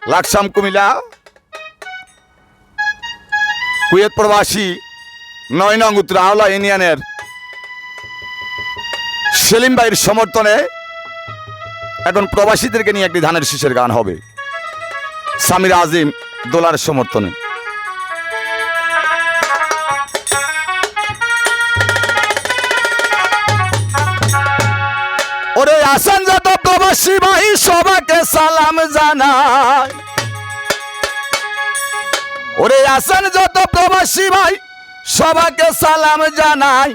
Laksam Comilla Kuwait প্রবাসী ৯ নং উত্তর আওলা ইউনিয়নের সেলিম ভাইয়ের সমর্থনে এখন প্রবাসীদেরকে নিয়ে একটি ধানের শীষের গান হবে। সামির আজিম দোলার সমর্থনে। ওরে আসেন যত প্রবাসী ভাই সবাইকে সালাম জানাই। ওরে আসেন যত প্রবাসী ভাই সবাইকে সালাম জানাই।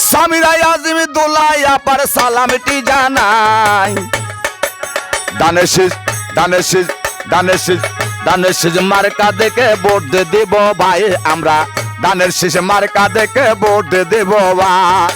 সামির আজিম দোলাই আপার সালামটি জানাই। দানের শীষ দানের শীষ দানের শীষ দানের শীষ মার্কা দেখে ভোট দেব ভাই আমরা। দানের শীষ মার্কা দেখে ভোট দেব ভাই।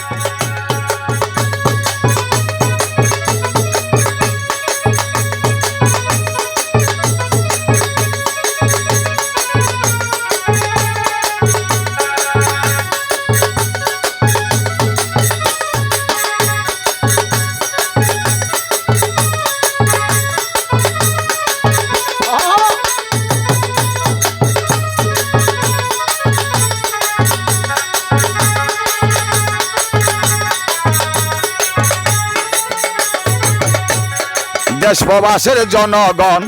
দেশ প্রবাসের জনগণ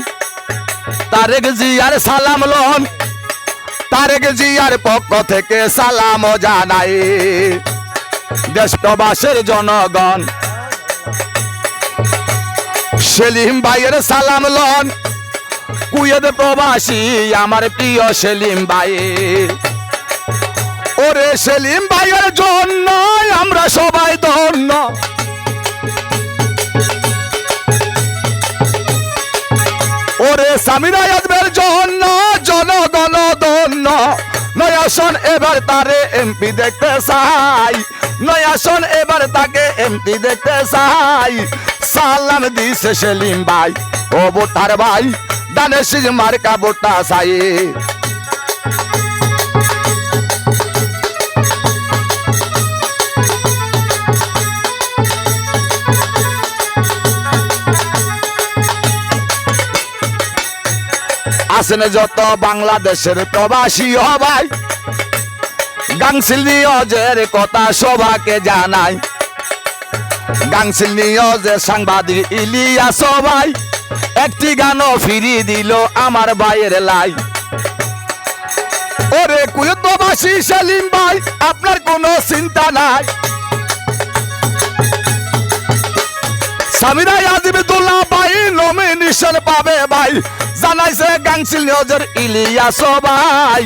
তারেক জিয়ার সালাম লন। তারেক জিয়ার পক্ষ থেকে সালাম জানাই। দেশ প্রবাসের জনগণ সেলিম ভাইয়ের সালাম লন। কুয়েত প্রবাসী আমার প্রিয় সেলিম ভাই। ওরে সেলিম ভাইয়ের জন্য আমরা সবাই ধন্য। ওরে সামির আজমের জন্য জনগণ ধন্য। নয়াসন এবার তারে এমপি দেখতে চাই। নয়াসন এবার তাকে এমপি দেখতে চাই। সালাম দিছে সেলিম ভাই ও ভোটার ভাই। দানের শীষ মার্কা ভোটা চাই। আসেন যত বাংলাদেশের প্রবাসী হবাই। গাংসিল নিউজের কথা সবাকে জানাই। গাংসিল নিউজের সাংবাদিক ইলিয়াস ভাই একটি গানও ফিরিয়ে দিল আমার ভাইয়ের লাই। ওরে কুয়েত প্রবাসী সেলিম ভাই আপনার কোনো চিন্তা নাই। সামির আজিম দোলা ভাই নমিনেশন পাবে ভাই। জানাইছে গাংসিল নিউজের ইলিয়াস ভাই।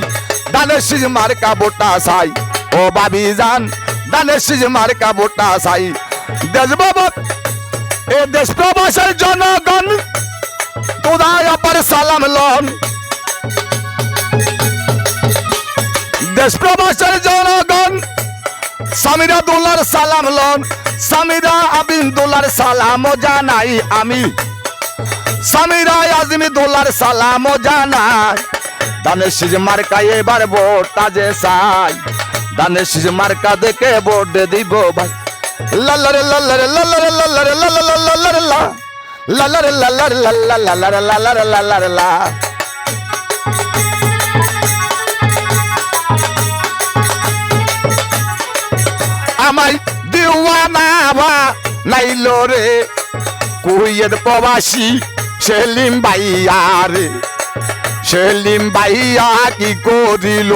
দানের শীষ মার্কা ভোটা চাই ও বাবি জান। দানের শীষ মার্কা ভোটা চাই। দেশ বাবা এ দেশ প্রবাসের জনগণ তোদায় আপার সালাম লন। দেশ প্রবাসের জনগণ সামিরা দোলার সালাম লন। সামিরা আবিন দোলার সালাম জানাই আমি। সামিরা আজিম দোলার সালাম জানাই। দানের শীষ মার্কা এবার ভোটটা যে চাই। দানের শীষ মার্কা দেখে ভোট দিব ভাই। লাল্লারে লাল্লারে লাল্লারে লাল্লারে লাল্লারে লাল্লারে লাল্লারে লাল্লারে লাল্লারে লাল্লারে লা। আমায় দিওয়ানা বা নাইলো রে কুয়েত প্রবাসী সেলিম ভাইয়া রে। সেলিম ভাইয়া কি করিল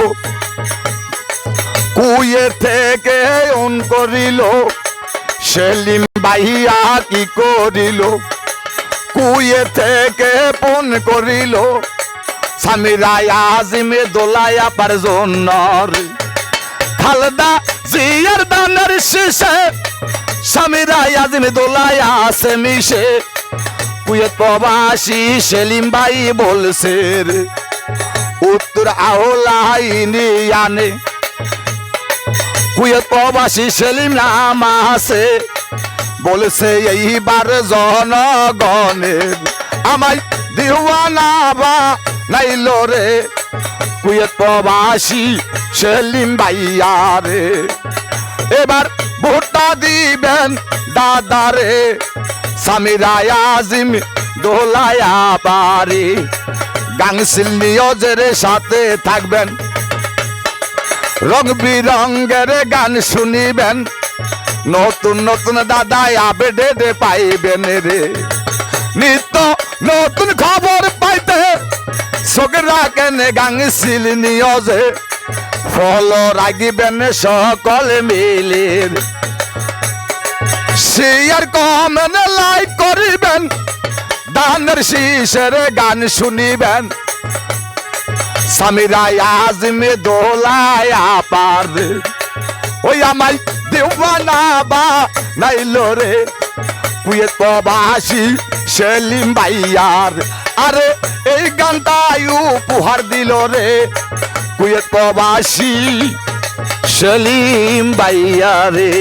কুয়েত থেকে অন করিল। সেলিম ভাইয়া কি করিল কুয়েত থেকে ফোন করিল। সামির আজিম দোলাই আপার জন্য রে। খালেদা জিয়ার দানের শীষে সামির আজিম দোলাই আছে মিশে। কুয়েত প্রবাসী সেলিম ভাই বলছে রে উত্তর আওলা ইউনিয়নে কুয়েত প্রবাসী সেলিম নাম আছে। বলছে এইবার জনগণের আমায় দিওয়ানা বা নাইলো রে কুয়েত প্রবাসী সেলিম ভাইয়া রে। এবার ভোটটা দিবেন দাদারে সামির আজিম দোলায়া বাড়ি গাংসিল নিউজের সাথে থাকবেন রং বিরঙ্গের গান শুনিবেন নতুন নতুন দাদা আপডেট পাইবেন রে নিত্য নতুন খবর পাইতে চোখ রাখেন গাংসিল নিউজে ফলো রাখিবেন সকলে মিলে শেয়ার কমেন্ট লাইক করিবেন দানের শীষের গান শুনিবেন সামিরা আজমি দোলায়া পার ওই আমায় দেওয়ানা বা নাইলো রে কুয়েত প্রবাসী সেলিম ভাইয়ার আরে এই গানটা উপহার দিল রে কুয়েত প্রবাসী সেলিম ভাইয়া রে।